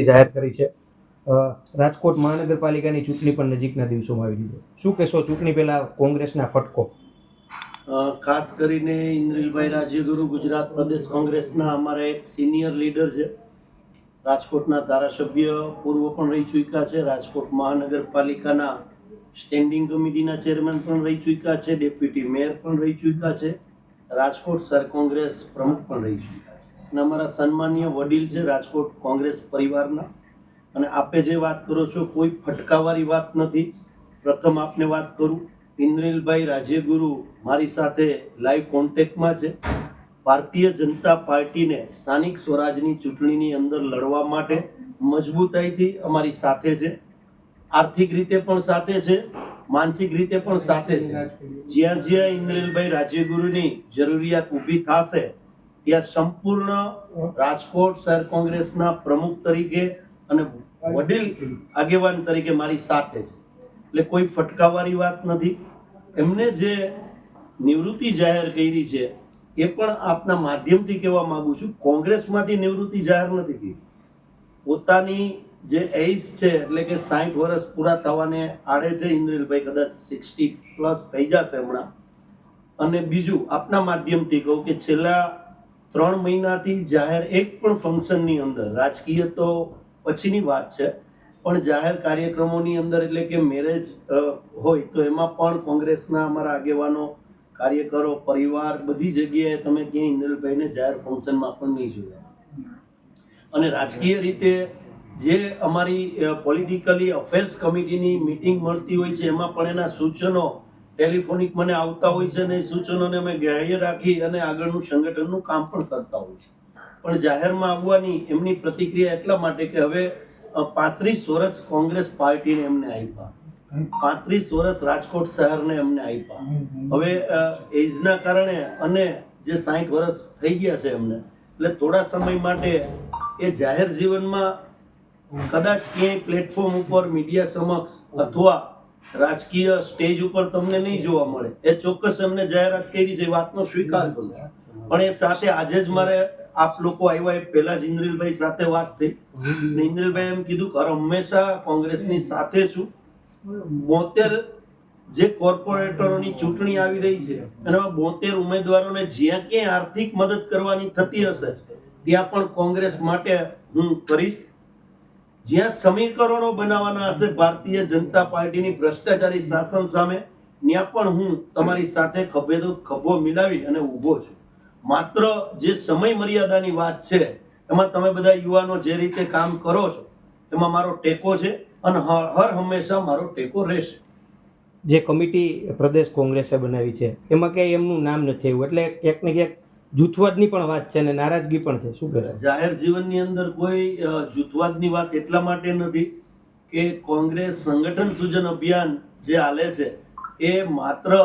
જાહેર કરી છે। રાજકોટ મહાનગરપાલિકાની ચૂંટણી પણ નજીકના દિવસોમાં આવી રહી છે। શું કહેશો ચૂંટણી પહેલા કોંગ્રેસના ફટકો? ખાસ કરીને ઇન્દ્રિલભાઈ રાજ્યગુરુ ગુજરાત પ્રદેશ કોંગ્રેસના અમારા એક સિનિયર લીડર છે। રાજકોટના ધારાસભ્ય પૂર્વ પણ રહી ચૂક્યા છે, રાજકોટ મહાનગરપાલિકાના સ્ટેન્ડિંગ કમિટીના ચેરમેન પણ રહી ચૂક્યા છે, ડેપ્યુટી મેયર પણ રહી ચૂક્યા છે, રાજકોટ શહેર કોંગ્રેસ પ્રમુખ પણ રહી ચૂક્યા છે અને અમારા સન્માનીય વડીલ છે રાજકોટ કોંગ્રેસ પરિવારના। અને આપે જે વાત કરો છો કોઈ ફટકાવાળી વાત નથી। પ્રથમ આપને વાત કરું, ઇન્દ્રિલભાઈ રાજ્યગુરુ મારી સાથે લાઈવ કોન્ટેક્ટમાં છે। ભારતીય જનતા પાર્ટીને સ્થાનિક સ્વરાજની ચૂંટણીની અંદર લડવા માટે મજબૂતાઈથી અમારી સાથે છે, આર્થિક રીતે પણ સાથે છે, માનસિક રીતે પણ સાથે છે। જ્યાં જ્યાં ઇન્દ્રિલભાઈ રાજ્યગુરુની જરૂરિયાત ઊભી થશે ત્યાં સંપૂર્ણ રાજકોટ શહેર કોંગ્રેસના પ્રમુખ તરીકે અને વડીલ આગેવાન તરીકે મારી સાથે છે, એટલે કોઈ ફટકાવાળી વાત નથી। એમને જે નિવૃત્તિ જાહેર કરી છે એ પણ આપના માધ્યમથી કહેવા માંગુ છું, કોંગ્રેસમાંથી નિવૃત્તિ જાહેર નથી કરી। પોતાની જે એજ છે એટલે કે 60 વર્ષ પૂરા થવાને આડે છે ઇન્દ્રિલભાઈ, કદાચ 60+ થઈ જશે હમણાં। અને બીજું આપના માધ્યમથી કહું કે છેલ્લા 3 મહિનાથી જાહેર એક પણ ફંક્શનની અંદર, રાજકીય તો પછીની વાત છે, પણ જાહેર કાર્યક્રમોની અંદર એટલે કે મેરેજ હોય તો એમાં પણ કોંગ્રેસના અમારા આગેવાનો, કાર્યકરો, પરિવાર બધી જગ્યાએ તમે ક્યાંય ઇન્દ્રિલભાઈને જાહેર ફંક્શનમાં પણ નહીં જોયા। અને રાજકીય રીતે જે અમારી પોલિટિકલી અફેર્સ કમિટીની મીટિંગ મળતી હોય છે એમાં પણ એના સૂચનો ટેલિફોનિક મને આવતા હોય છે અને એ સૂચનોને અમે ગ્રાહ્ય રાખી અને આગળનું સંગઠનનું કામ પણ કરતા હોય છે। પણ જાહેરમાં આવવાની એમની પ્રતિક્રિયા એટલા માટે કે હવે 35 વર્ષ કોંગ્રેસ પાર્ટીને એમને આપ્યા, 35 વર્ષ રાજકોટ શહેરને એમને આપ્યા, હવે એજના કારણે અને જે 60 વર્ષ થઈ ગયા છે એમને, એટલે થોડા સમય માટે એ જાહેર જીવનમાં કદાચ ક્યાંય પ્લેટફોર્મ ઉપર મીડિયા સમક્ષ અથવા રાજકીય સ્ટેજ ઉપર તમને નહીં જોવા મળે। એ ચોક્કસ એમને જાહેરાત કરી છે, વાતનો સ્વીકાર કરું છું। પણ એ સાથે આજે જ મારે આપ લોકો આવ્યા એ પહેલા જ ઇન્દ્રિલભાઈ સાથે વાત થઈ, ઇન્દ્રિલભાઈ એમ કીધું કે હંમેશા કોંગ્રેસની સાથે છું। 72 જે કોર્પોરેટરોની ચૂંટણી આવી રહી છે એમાં 72 ઉમેદવારોને જ્યાં ક્યાંય આર્થિક મદદ કરવાની થતી હશે ત્યાં પણ કોંગ્રેસ માટે હું કરીશ। જ્યાં સમીકરણો બનાવવાના હશે ભારતીય જનતા પાર્ટીની ભ્રષ્ટાચારી શાસન સામે, ત્યાં પણ હું તમારી સાથે ખભે તો ખભો મિલાવી અને ઊભો છું। માત્ર જે સમય મર્યાદાની વાત છે એમાં તમે બધા યુવાનો જે રીતે કામ કરો છો એમાં મારો ટેકો છે અને હર હંમેશા મારો ટેકો રહેશે। જે કમિટી પ્રદેશ કોંગ્રેસે બનાવી છે એમાં ક્યાંય એમનું નામ નથી આવ્યું, એટલે ક્યાંક ને ક્યાંક જૂથવાદની પણ વાત છે અને નારાજગી પણ છે। શું કહે? જાહેર જીવનની અંદર કોઈ જૂથવાદની વાત એટલા માટે નથી કે કોંગ્રેસ સંગઠન સૂજન અભિયાન જે હાલે છે એ માત્ર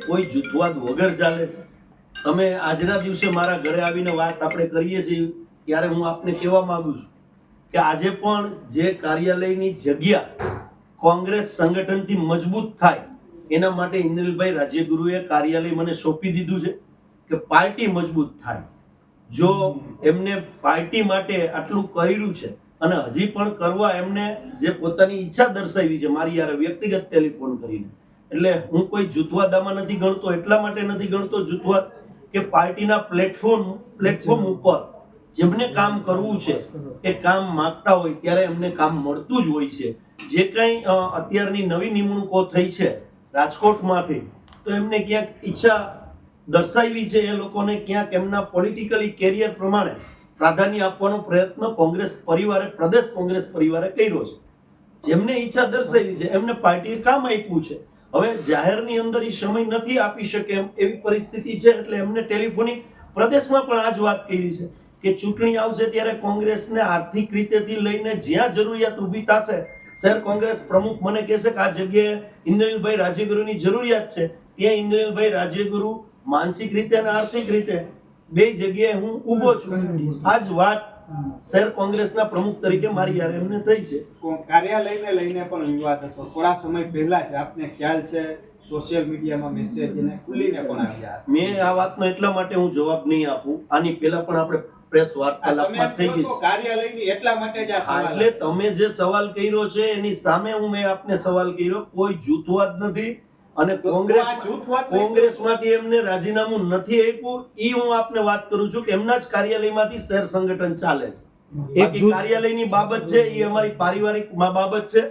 કોઈ જૂથવાદ વગર ચાલે છે। તમે આજના દિવસે મારા ઘરે આવીને વાત આપણે કરીએ છીએ ત્યારે હું આપને કહેવા માંગુ છું કે આજે પણ જે કાર્યાલયની જગ્યા કોંગ્રેસ સંગઠનથી મજબૂત થાય એના માટે ઇન્દ્રિલભાઈ રાજ્યગુરુએ કાર્યાલય મને સોંપી દીધું છે કે પાર્ટી મજબૂત થાય। જો એમને પાર્ટી માટે આટલું કર્યું છે અને હજી પણ કરવા એમને જે પોતાની ઈચ્છા દર્શાવી છે મારી યાર વ્યક્તિગત ટેલિફોન કરીને, એટલે હું કોઈ જૂથવાદામાં નથી ગણતો, એટલા માટે નથી ગણતો જૂથવાદ કે પાર્ટીના પ્લેટફોર્મ ઉપર જેમને કામ કરવું છે એ કામ માંગતા હોય ત્યારે એમને કામ મળતું જ હોય છે। જે કંઈ અત્યારની નવી નિમણૂકો થઈ છે રાજકોટમાંથી તો એમને ક્યાંક ઈચ્છા દર્શાવી છે, એ લોકોને ક્યાંક એમના પોલિટિકલી કેરિયર પ્રમાણે પ્રાધાન્ય આપવાનો પ્રયત્ન કોંગ્રેસ પરિવારે, પ્રદેશ કોંગ્રેસ પરિવારે કર્યો છે। જેમને ઈચ્છા દર્શાવી છે એમને પાર્ટીએ કામ આપ્યું છે। હવે જાહેરની અંદર એ સમય નથી આપી શકે એમ એવી પરિસ્થિતિ છે, એટલે એમને ટેલિફોનિક પ્રદેશમાં પણ આ જ વાત કરી છે કે ચૂંટણી આવશે ત્યારે કોંગ્રેસને આર્થિક રીતેથી લઈને જ્યાં જરૂરિયાત ઊભી થશે, શહેર કોંગ્રેસ પ્રમુખ મને કહેશે કે આ જગ્યાએ ઇન્દ્રિલભાઈ રાજ્યગુરુની જરૂરિયાત છે, ત્યાં ઇન્દ્રિલભાઈ રાજ્યગુરુ માનસિક રીતે અને આર્થિક રીતે બે જગ્યાએ હું ઊભો છું। આ જ વાત શહેર કોંગ્રેસના પ્રમુખ તરીકે મારી યાર એમને થઈ છે। કાર્યાલયને લઈને પણ વિવાદ હતો થોડા સમય પહેલા જ, આપને ખ્યાલ છે સોશિયલ મીડિયામાં મેસેજ ખુલીને પણ આવ્યા। મેં આ વાતનો એટલા માટે હું જવાબ નહીં આપું, આની પહેલા પણ આપણે પ્રેસ તમે વાર્તાલાપમાં થઈ કહો ગઈ છો કાર્યાલયની એટલા માટે જ આ હા, સવાલ એટલે તમે જે સવાલ કર્યો છે એની સામે મેં આપને સવાલ કર્યો, કોઈ જૂથવાદ નથી અને તો કોંગ્રેસ આ જૂથવાદ નહીં કોંગ્રેસમાંથી એમને રાજીનામું નથી આપ્યું. ઈ હું આપને વાત કરું છું કે એમના જ કાર્યાલયમાંથી શહેર સંગઠન ચાલે છે. બાકી જૂથ- કાર્યાલયની બાબત છે એ અમારી પારિવારિક બાબત છે.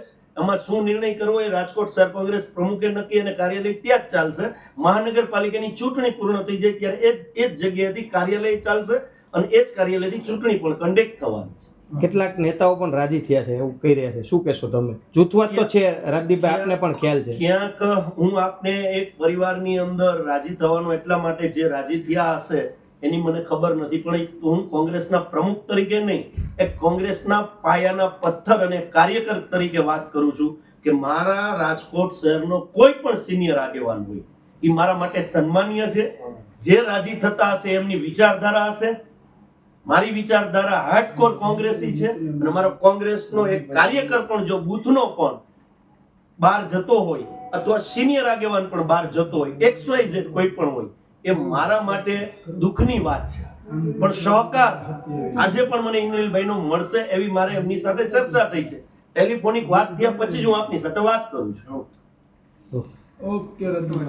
એમાં શું નિર્ણય કરવો એ રાજકોટ શહેર કોંગ્રેસ પ્રમુખે નક્કી અને કાર્યાલય ત્યાં જ ચાલશે. મહાનગરપાલિકાની ચૂંટણી પૂર્ણ થઈ જાય ત્યારે એ જ જગ્યાએથી કાર્યાલય ચાલશે અને એ જ કાર્યાલયથી ચૂંટણી પણ કન્ડક્ટ થવાની છે. કેટલાક નેતાઓ પણ રાજી થયા છે એવું કહી રહ્યા છે, શું કહેશો તમે? જૂથવાદ તો છે રાજદીપભાઈ, આપને પણ ખ્યાલ છે. ક્યાંક હું આપને એક પરિવારની અંદર રાજી થવાનો એટલા માટે જે રાજી થયા હશે એની મને ખબર નથી, પણ હું કોંગ્રેસના પ્રમુખ તરીકે નહીં, એક કોંગ્રેસના પાયાના પથ્થર અને કાર્યકર તરીકે વાત કરું છું કે મારા રાજકોટ શહેરનો કોઈ પણ સિનિયર આગેવાન હોય એ મારા માટે સન્માનીય છે. જે રાજી થતા હશે એમની વિચારધારા હશે. મારી વિચારધારા હાર્ડકોર કોંગ્રેસી છે અને મારો કોંગ્રેસનો એક કાર્યકર પણ જો બૂથનો પણ બહાર જતો હોય અથવા સિનિયર આગેવાન પણ બહાર જતો હોય, XYZ કોઈ પણ હોય, એ મારા માટે દુઃખની વાત છે. પણ સહકાર આજે પણ મને ઇન્દ્રિલભાઈનો મળશે એવી મારે એમની સાથે ચર્ચા થઈ છે. ટેલિફોનિક વાત થયા પછી જ હું આપની સાથે વાત કરું છું. ઓકે રત્નભાઈ.